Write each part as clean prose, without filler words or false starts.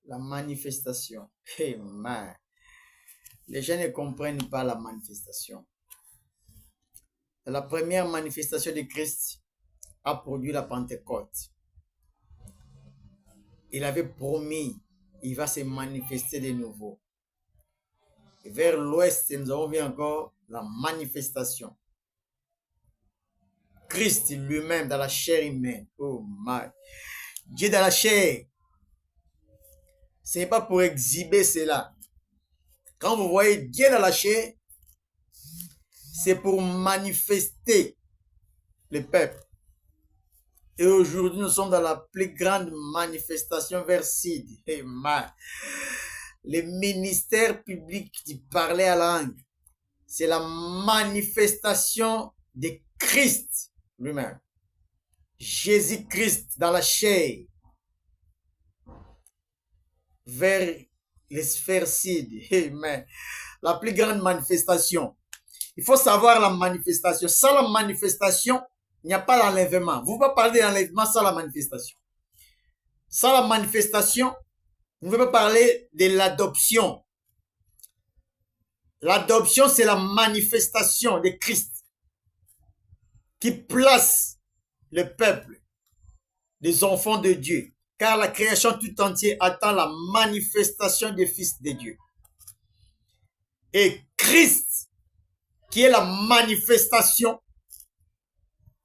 La manifestation. Hey man. Les gens ne comprennent pas la manifestation. La première manifestation de Christ a produit la Pentecôte. Il avait promis, il va se manifester de nouveau. Et vers l'ouest, nous avons vu encore la manifestation. Christ lui-même dans la chair humaine. Oh my. Dieu dans la chair. Ce n'est pas pour exhiber cela. Quand vous voyez Dieu dans la chair, c'est pour manifester le peuple. Et aujourd'hui, nous sommes dans la plus grande manifestation vers Sid. Hey man. Le ministère public qui parlait à langue, c'est la manifestation de Christ lui-même. Jésus-Christ dans la chair. Vers les sphères Sid. Amen. La plus grande manifestation. Il faut savoir la manifestation. Sans la manifestation, il n'y a pas l'enlèvement. Vous ne pouvez pas parler d'enlèvement sans la manifestation. Sans la manifestation, vous ne pouvez pas parler de l'adoption. L'adoption, c'est la manifestation de Christ qui place le peuple des enfants de Dieu. Car la création tout entière attend la manifestation des fils de Dieu. Et Christ, qui est la manifestation,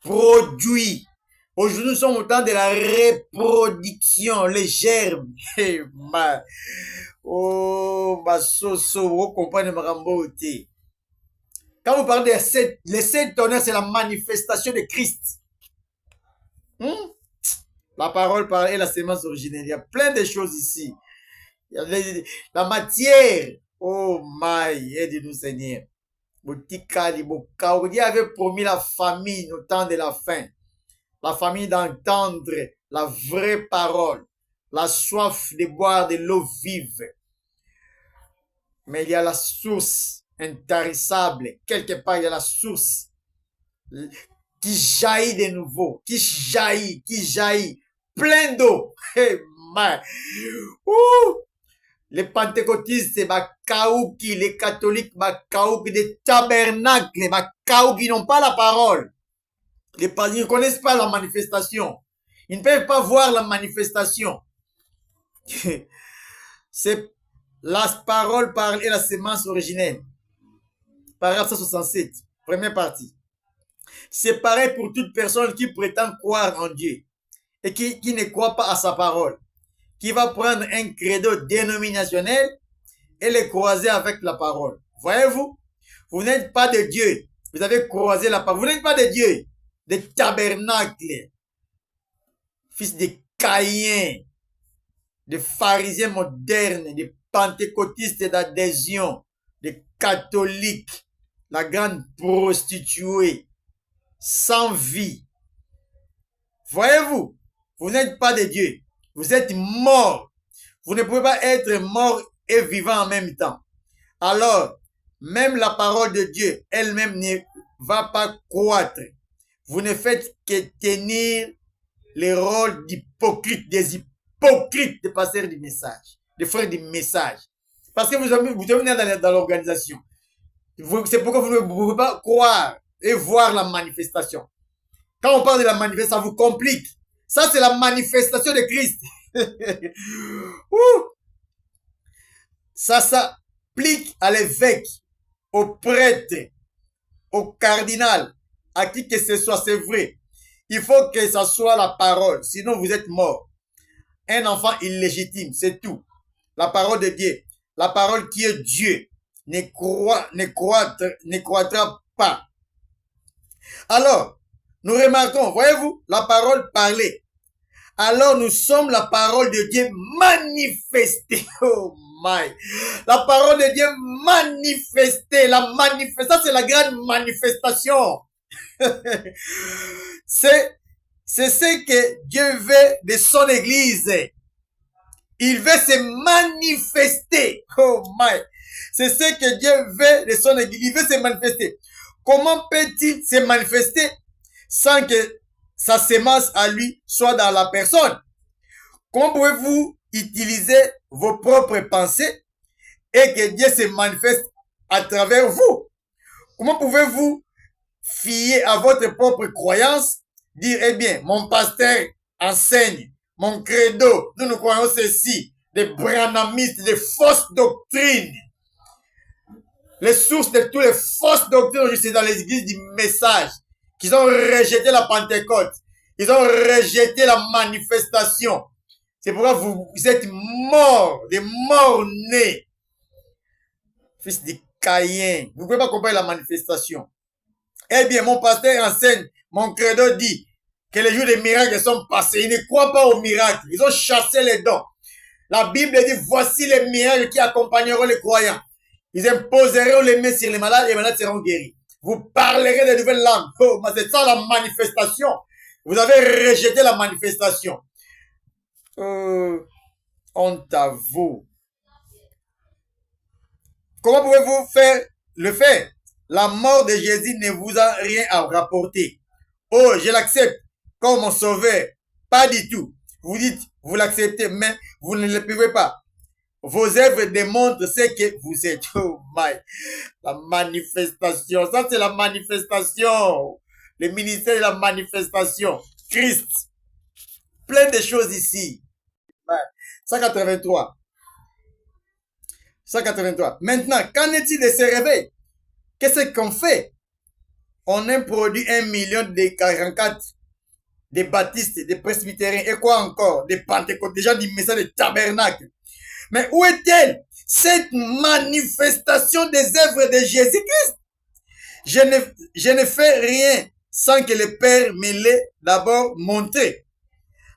produit. Aujourd'hui, nous sommes au temps de la reproduction, les germes. Oh, ma soso, vous comprenez ma ramboté. Quand vous parlez de les 7 tonnerres, c'est la manifestation de Christ. La parole parle et la sémence originelle. Il y a plein de choses ici. Il y a la matière. Oh my, aide-nous Seigneur. Dieu avait promis la famille au temps de la fin. La famille d'entendre la vraie parole. La soif de boire de l'eau vive. Mais il y a la source intarissable. Quelque part, il y a la source qui jaillit de nouveau. Qui jaillit. Plein d'eau. Hey, man. Les pentecôtistes, les catholiques, des tabernacles, qui n'ont pas la parole. Ils ne connaissent pas la manifestation. Ils ne peuvent pas voir la manifestation. C'est la parole parle et la sémence originelle. Paragraphe 167, première partie. C'est pareil pour toute personne qui prétend croire en Dieu et qui ne croit pas à sa parole, qui va prendre un credo dénominationnel et le croiser avec la parole. Voyez-vous, vous n'êtes pas de Dieu. Vous avez croisé la parole. Vous n'êtes pas de Dieu. Des tabernacles, fils de Caïn, des pharisiens modernes, des pentecôtistes d'adhésion, des catholiques, la grande prostituée, sans vie. Voyez-vous, vous n'êtes pas de Dieu. Vous êtes mort. Vous ne pouvez pas être mort et vivant en même temps. Alors, même la parole de Dieu elle-même ne va pas croître. Vous ne faites que tenir le rôle d'hypocrite, des hypocrites, des pasteurs du message, des frères du message. Parce que vous venez dans l'organisation. C'est pourquoi vous ne pouvez pas croire et voir la manifestation. Quand on parle de la manifestation, ça vous complique. Ça, c'est la manifestation de Christ. Ça s'applique à l'évêque, au prêtre, au cardinal, à qui que ce soit, c'est vrai. Il faut que ça soit la parole, sinon vous êtes mort. Un enfant illégitime, c'est tout. La parole de Dieu, la parole qui est Dieu, ne croîtra pas. Alors, nous remarquons, voyez-vous, la parole parlée. Alors nous sommes la parole de Dieu manifestée. Oh my. La parole de Dieu manifestée. Ça c'est la grande manifestation. C'est ce que Dieu veut de son église. Il veut se manifester. Oh my. C'est ce que Dieu veut de son église. Il veut se manifester. Comment peut-il se manifester sans que sa sémence à lui soit dans la personne? Comment pouvez-vous utiliser vos propres pensées et que Dieu se manifeste à travers vous. Comment pouvez-vous fier à votre propre croyance, dire, eh bien, mon pasteur enseigne, mon credo, nous croyons ceci, des branhamistes, des fausses doctrines. Les sources de toutes les fausses doctrines, c'est dans les églises du message, qu'ils ont rejeté la Pentecôte, ils ont rejeté la manifestation. C'est pourquoi vous êtes morts, des morts-nés. Fils de Caïn, vous ne pouvez pas comprendre la manifestation. Eh bien, mon pasteur enseigne, mon credo dit que les jours des miracles sont passés. Ils ne croient pas aux miracles. Ils ont chassé les dons. La Bible dit, voici les miracles qui accompagneront les croyants. Ils imposeront les mains sur les malades et les malades seront guéris. Vous parlerez de nouvelles langues. Oh, mais c'est ça la manifestation. Vous avez rejeté la manifestation. Honte à vous. Comment pouvez-vous le faire? La mort de Jésus ne vous a rien à rapporter. Oh, je l'accepte comme mon sauveur. Pas du tout. Vous dites, vous l'acceptez, mais vous ne le pouvez pas. Vos œuvres démontrent ce que vous êtes. Oh my. La manifestation. Ça, c'est la manifestation. Le ministère de la manifestation. Christ. Plein de choses ici. 183. 183. Maintenant, qu'en est-il de ces réveils? Qu'est-ce qu'on fait? On a produit 1 million de 44 des baptistes, des presbytériens et quoi encore? Des pentecôtes, des gens du message de tabernacle. Mais où est-elle? Cette manifestation des œuvres de Jésus-Christ. Je ne fais rien sans que le Père me l'ait d'abord montré.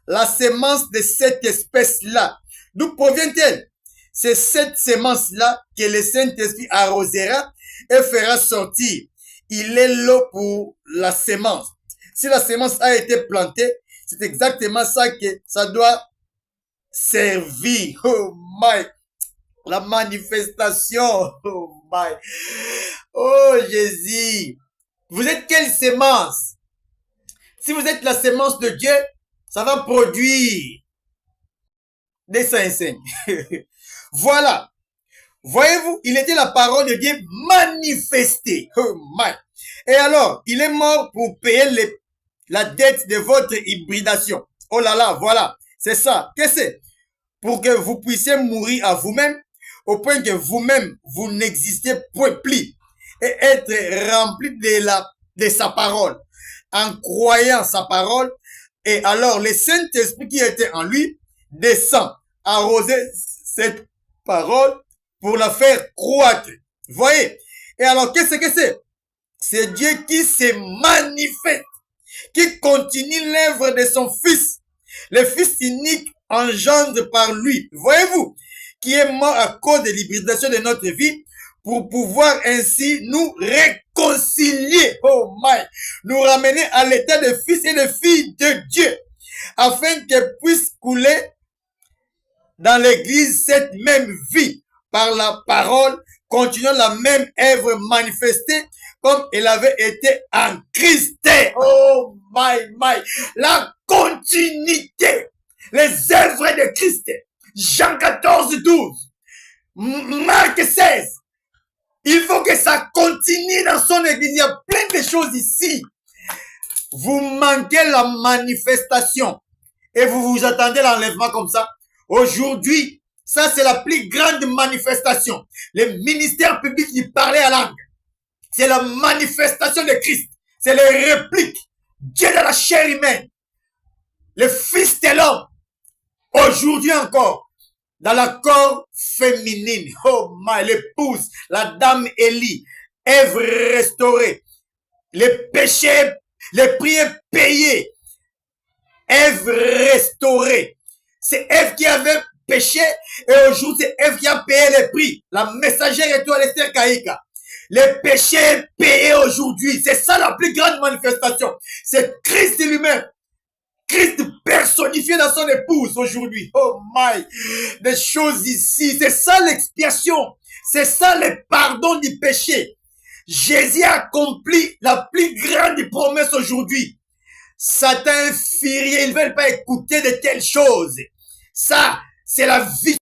La semence de cette espèce-là, d'où provient-elle? C'est cette semence-là que le Saint-Esprit arrosera et fera sortir. Il est l'eau pour la semence. Si la semence a été plantée, c'est exactement ça que ça doit servir. Oh my! La manifestation. Oh my! Oh Jésus! Vous êtes quelle semence? Si vous êtes la semence de Dieu, ça va produire des saints. Voilà. Voyez-vous, il était la parole de Dieu manifestée. Oh my. Et alors, il est mort pour payer la dette de votre hybridation. Oh là là, voilà. C'est ça. Qu'est-ce que c'est? Pour que vous puissiez mourir à vous-même, au point que vous-même, vous n'existez point plus. Et être rempli de sa parole. En croyant sa parole. Et alors, le Saint-Esprit qui était en lui descend, arroser cette parole pour la faire croître. Voyez? Et alors, qu'est-ce que c'est? C'est Dieu qui se manifeste, qui continue l'œuvre de son Fils. Le Fils unique engendre par lui. Voyez-vous? Qui est mort à cause de l'hybridation de notre vie pour pouvoir ainsi nous réconcilier. Oh my! Nous ramener à l'état de fils et de filles de Dieu. Afin qu'elle puisse couler dans l'église cette même vie par la parole, continuant la même œuvre manifestée comme elle avait été en Christ. Oh my, la continuité, les œuvres de Christ. Jean 14, 12, Marc 16. Il faut que ça continue dans son église. Il y a plein de choses ici. Vous manquez la manifestation et vous vous attendez à l'enlèvement comme ça. Aujourd'hui, ça c'est la plus grande manifestation. Le ministère public qui parlait à langue. C'est la manifestation de Christ. C'est les répliques. Dieu dans la chair humaine. Le Fils de l'homme. Aujourd'hui encore. Dans la corps féminine. Oh my, l'épouse. La dame Élie. Ève restaurée. Les péchés, les prières payées. Ève restaurée. C'est Ève qui avait péché et aujourd'hui c'est Ève qui a payé les prix. La messagère étoile Esther Kaïka. Les péchés payés aujourd'hui. C'est ça la plus grande manifestation. C'est Christ lui-même. Christ personnifié dans son épouse aujourd'hui. Oh my. Des choses ici. C'est ça l'expiation. C'est ça le pardon du péché. Jésus a accompli la plus grande promesse aujourd'hui. Satan est furieux. Ils ne veulent pas écouter de telles choses. Ça, c'est la vie.